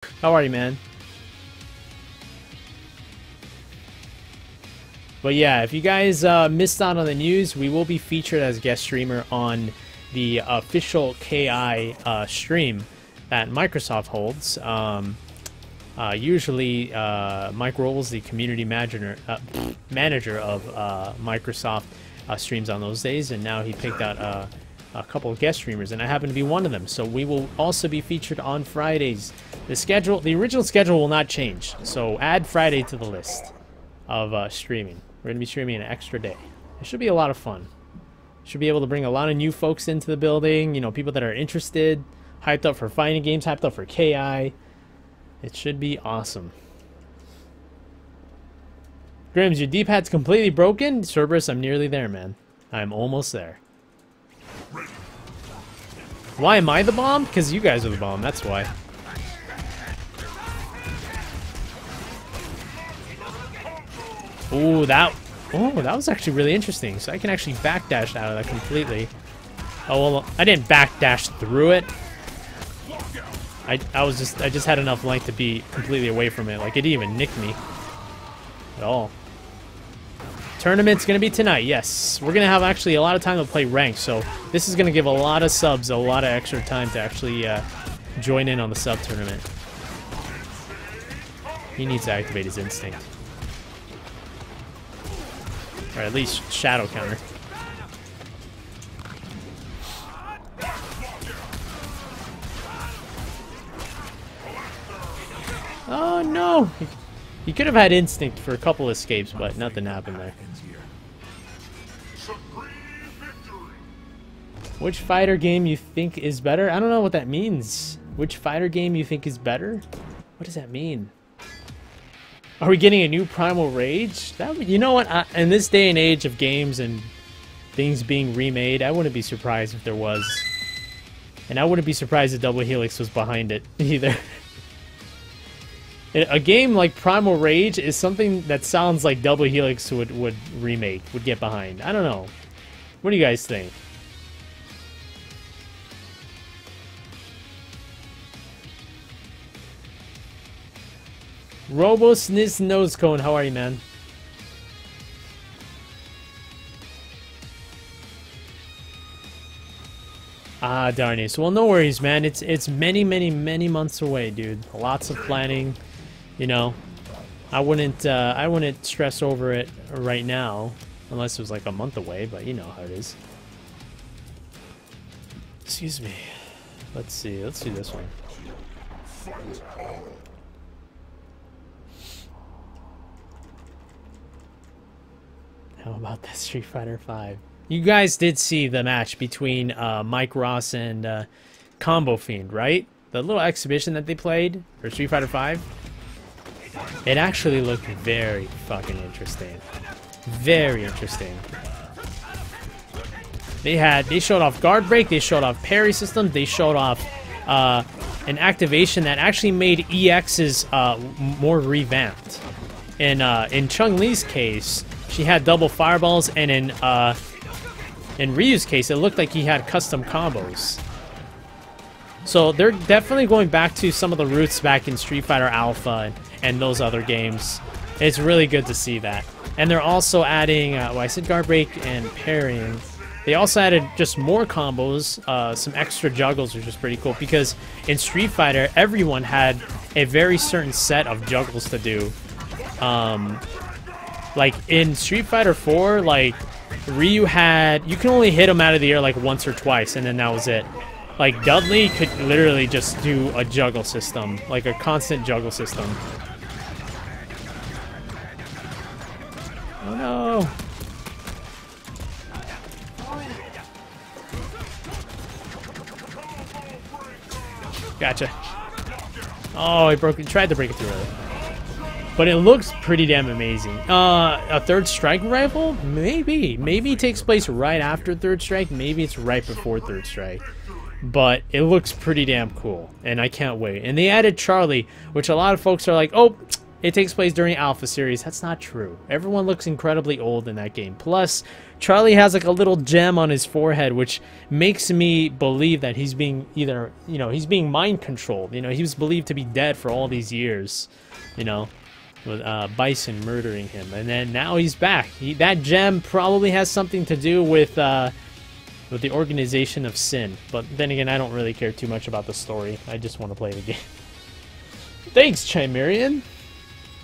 How are you, man? But yeah, if you guys missed out on the news, we will be featured as guest streamer on the official KI stream that Microsoft holds. Usually, Mike Rolls, the community manager of Microsoft, streams on those days, and now he picked out a couple of guest streamers, and I happen to be one of them. So we will also be featured on Fridays. The original schedule will not change. So add Friday to the list of streaming. We're going to be streaming an extra day. It should be a lot of fun. Should be able to bring a lot of new folks into the building. You know, people that are interested, hyped up for fighting games, hyped up for KI. It should be awesome. Grims, your D-pad's completely broken? Cerberus, I'm nearly there, man. I'm almost there. Why am I the bomb? Because you guys are the bomb, that's why. Ooh, that was actually really interesting. So I can actually backdash out of that completely. Oh, well, I didn't backdash through it. I just had enough length to be completely away from it. Like, it didn't even nick me at all. Tournament's gonna be tonight, yes. We're gonna have actually a lot of time to play ranked, so this is gonna give a lot of subs a lot of extra time to actually join in on the sub tournament. He needs to activate his instinct. Or at least shadow counter. Oh no! He could have had instinct for a couple escapes, but nothing happened there. Which fighter game you think is better? I don't know what that means. Which fighter game you think is better? What does that mean? Are we getting a new Primal Rage? You know what? In this day and age of games and things being remade, I wouldn't be surprised if there was. And I wouldn't be surprised if Double Helix was behind it either. A game like Primal Rage is something that sounds like Double Helix would remake, would get behind. I don't know. What do you guys think? Robosnis Nosecone, how are you, man? Ah, darn it. Well, no worries, man. It's many months away, dude. Lots of planning. You know, I wouldn't stress over it right now, unless it was like a month away. But you know how it is. Excuse me. Let's see. Let's do this one. How about that Street Fighter V? You guys did see the match between Mike Ross and Combo Fiend, right? The little exhibition that they played for Street Fighter V. It actually looked very fucking interesting. Very interesting. They showed off guard break, they showed off parry system, they showed off an activation that actually made EX's more revamped. In Chun-Li's case, she had double fireballs, and in Ryu's case, it looked like he had custom combos. So they're definitely going back to some of the roots back in Street Fighter Alpha and those other games. It's really good to see that. And they're also adding, well, I said guard break and parrying. They also added just more combos, some extra juggles, which is pretty cool, because in Street Fighter, everyone had a very certain set of juggles to do. Like in Street Fighter 4, like Ryu had, you can only hit him out of the air like once or twice, and then that was it. Like Dudley could literally just do a juggle system, like a constant juggle system. Oh no! Gotcha. Oh, he tried to break it through early. But it looks pretty damn amazing. A third strike rifle? Maybe. Maybe it takes place right after third strike. Maybe it's right before third strike. But it looks pretty damn cool. And I can't wait. And they added Charlie, which a lot of folks are like, oh, it takes place during Alpha Series. That's not true. Everyone looks incredibly old in that game. Plus, Charlie has like a little gem on his forehead, which makes me believe that he's being either, you know, he's being mind controlled. You know, he was believed to be dead for all these years, you know, with Bison murdering him. And then now he's back. That gem probably has something to do with the Organization of Sin. But then again, I don't really care too much about the story. I just want to play the game. Thanks, Chimerian.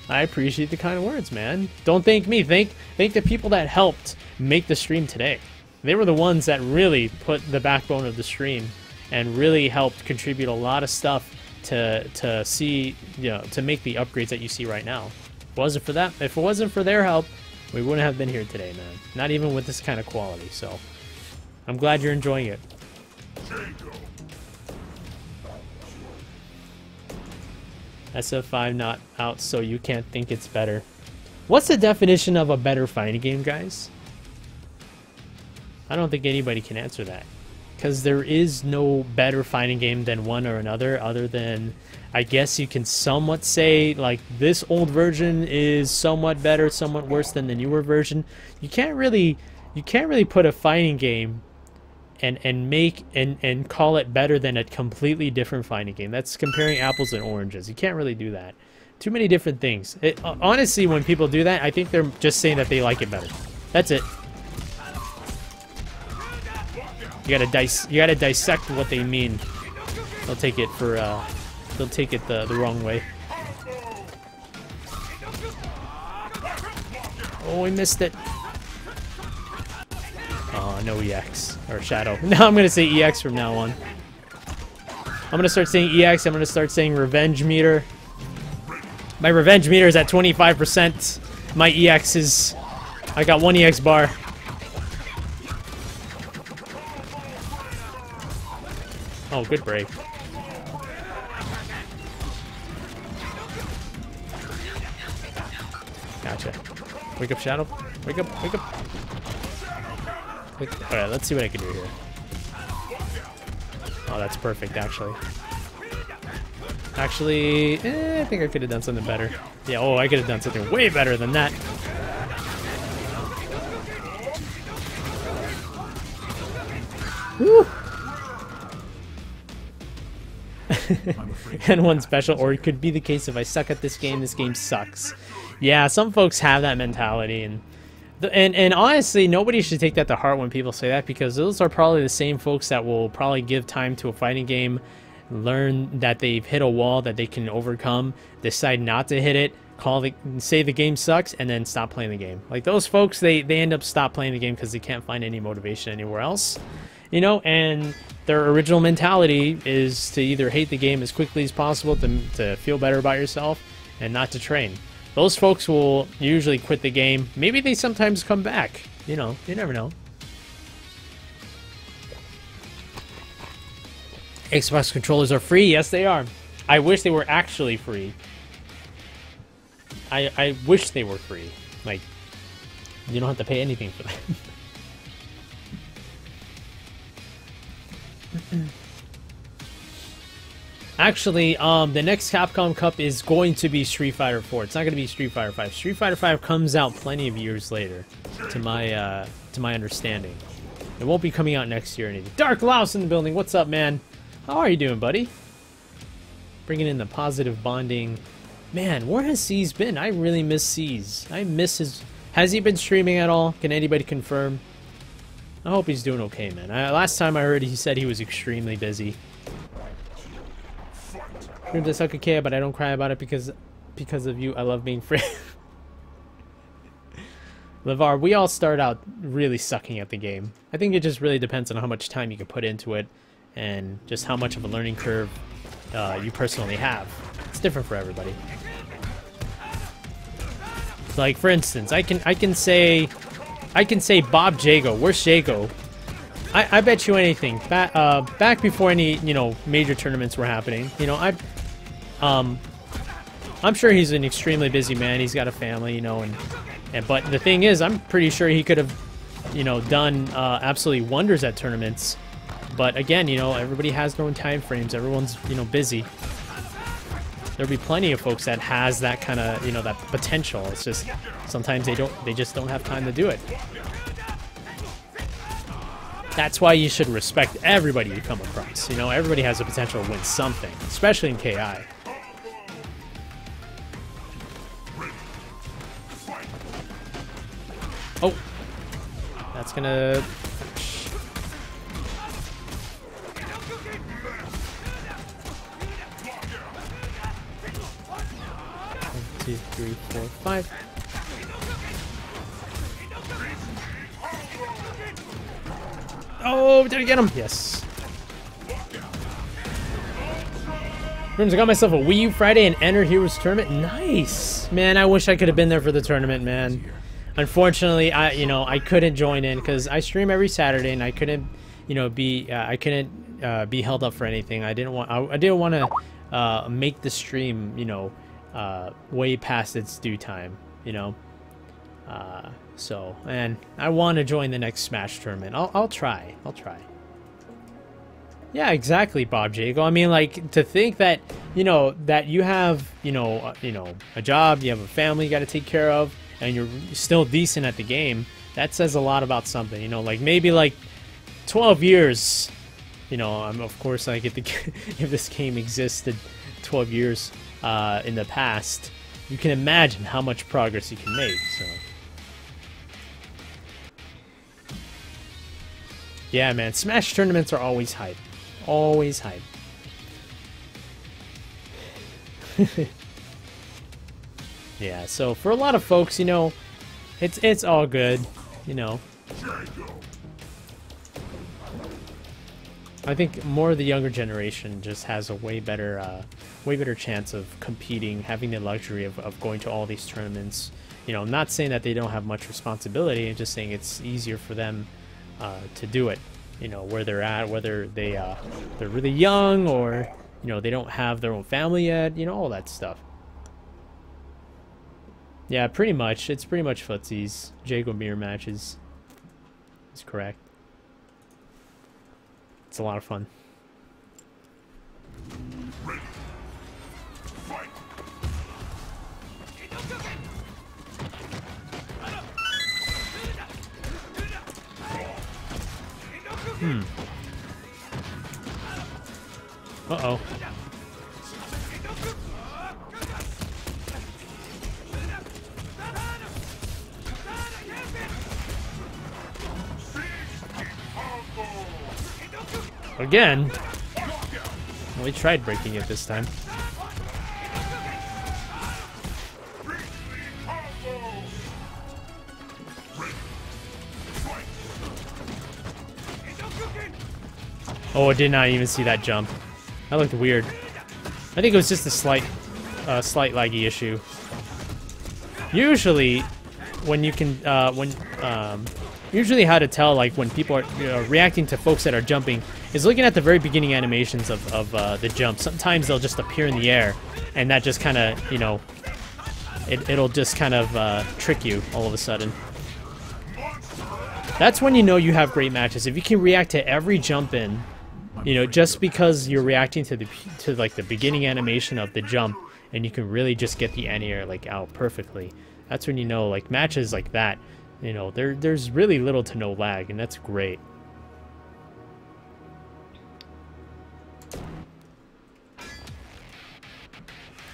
I appreciate the kind words, man. Don't thank me. Thank the people that helped make the stream today. They were the ones that really put the backbone of the stream and really helped contribute a lot of stuff to see, you know, to make the upgrades that you see right now. If it wasn't for their help, we wouldn't have been here today, man. Not even with this kind of quality. So I'm glad you're enjoying it. SF5 not out, so you can't think it's better. What's the definition of a better fighting game, guys? I don't think anybody can answer that. Because there is no better fighting game than one or another, other than, I guess you can somewhat say, like, this old version is somewhat better, somewhat worse than the newer version. You can't really put a fighting game and call it better than a completely different fighting game. That's comparing apples and oranges. You can't really do that. Too many different things. Honestly, when people do that, I think they're just saying that they like it better. That's it. You gotta dissect what they mean. They'll take it for they'll take it the wrong way. Oh, we missed it. Oh, no EX. Or Shadow. Now I'm going to say EX from now on. I'm going to start saying EX. I'm going to start saying Revenge Meter. My Revenge Meter is at 25%. My EX is... I got 1 EX bar. Oh, good break. Gotcha. Wake up, Shadow. Wake up, wake up. Alright, let's see what I can do here. Oh, that's perfect, actually. Actually, I think I could have done something better. Yeah, oh, I could have done something way better than that. Woo! And one special, or it could be the case if I suck at this game sucks. Yeah, some folks have that mentality, and honestly, nobody should take that to heart when people say that, because those are probably the same folks that will probably give time to a fighting game, learn that they've hit a wall that they can overcome, decide not to hit it, say the game sucks, and then stop playing the game. Like those folks, they end up stop playing the game because they can't find any motivation anywhere else, you know, and their original mentality is to either hate the game as quickly as possible to feel better about yourself and not to train. Those folks will usually quit the game. Maybe they sometimes come back. You know, you never know. Xbox controllers are free. Yes, they are. I wish they were actually free. I wish they were free. Like, you don't have to pay anything for them. Actually, the next Capcom Cup is going to be Street Fighter 4. It's not going to be Street Fighter 5. Street Fighter 5 comes out plenty of years later, to my understanding. It won't be coming out next year or anything. Dark Louse in the building. What's up, man? How are you doing, buddy? Bringing in the positive bonding. Man, where has C's been? I really miss C's. I miss his... Has he been streaming at all? Can anybody confirm? I hope he's doing okay, man. Last time I heard, he said he was extremely busy. Dreams I suck at K, but I don't cry about it because of you. I love being free. LeVar, we all start out really sucking at the game. I think it just really depends on how much time you can put into it and just how much of a learning curve you personally have. It's different for everybody. Like, for instance, I can say Bob Jago. Where's Jago? I bet you anything. Back before any, you know, major tournaments were happening, you know, I'm sure he's an extremely busy man. He's got a family, you know, but the thing is, I'm pretty sure he could have, you know, done absolutely wonders at tournaments. But again, you know, everybody has their own time frames. Everyone's, you know, busy. there'll be plenty of folks that has that kind of, you know, that potential. It's just sometimes they just don't have time to do it. That's why you should respect everybody you come across. You know, everybody has the potential to win something, especially in KI. Oh, that's gonna. 1, 2, 3, 4, 5. Oh, did I get him? Yes. Rims, I got myself a Wii U Friday and Enter Heroes tournament. Nice, man. I wish I could have been there for the tournament, man. Unfortunately, I couldn't join in because I stream every Saturday and I couldn't, be held up for anything. I didn't want to make the stream, way past its due time, So, and I want to join the next Smash tournament. I'll try. Yeah, exactly, Bob Jago. I mean, like, to think that, that you have, a job, you have a family you got to take care of, and you're still decent at the game, that says a lot about something, like, maybe, like, 12 years, of course, like, if this game existed 12 years in the past, you can imagine how much progress you can make, so. Yeah, man, Smash tournaments are always hype. Always hype. Yeah, so for a lot of folks, it's all good, I think more of the younger generation just has a way better chance of competing, having the luxury of going to all these tournaments. I'm not saying that they don't have much responsibility, I'm just saying it's easier for them to do it, where they're at, whether they're really young or, they don't have their own family yet, all that stuff. Yeah, pretty much. It's pretty much footsies. Jago mirror matches. That's correct. It's a lot of fun. Uh-oh. Again? Well, we tried breaking it this time. Oh, I did not even see that jump. That looked weird. I think it was just a slight laggy issue. Usually, when you can, usually how to tell, like, when people are reacting to folks that are jumping is looking at the very beginning animations of the jump. Sometimes they'll just appear in the air, and that just kind of, it'll just kind of trick you all of a sudden. That's when you have great matches. If you can react to every jump in, just because you're reacting to the beginning animation of the jump, and you can really just get the anti-air like out perfectly. That's when like matches like that, there's really little to no lag, and that's great.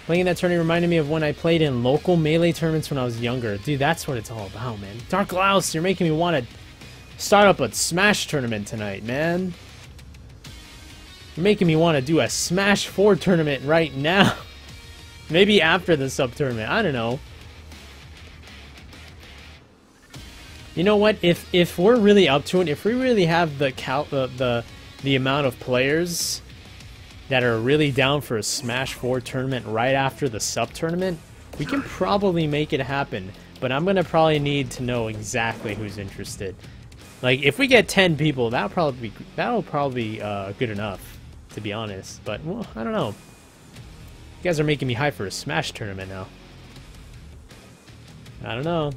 Playing that tournament reminded me of when I played in local Melee tournaments when I was younger. Dude, that's what it's all about, man. Dark Louse, you're making me want to start up a Smash tournament tonight, man. You're making me want to do a Smash 4 tournament right now. Maybe after the sub tournament. I don't know. You know what? If we're really up to it, if we really have the amount of players that are really down for a Smash 4 tournament right after the sub tournament, we can probably make it happen. But I'm gonna probably need to know exactly who's interested. Like, if we get 10 people, that'll probably be good enough, to be honest. But, well, I don't know. You guys are making me hype for a Smash tournament now. I don't know.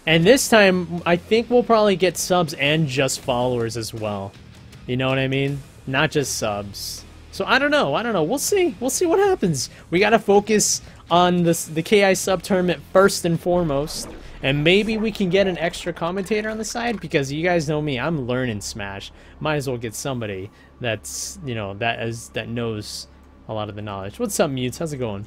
And this time, I think we'll probably get subs and just followers as well. You know what I mean? Not just subs. So I don't know. We'll see. We'll see what happens. We gotta focus on the KI sub tournament first and foremost, and maybe we can get an extra commentator on the side, because you guys know me. I'm learning Smash. Might as well get somebody that's, you know, that knows a lot of the knowledge. What's up, Mutes? How's it going?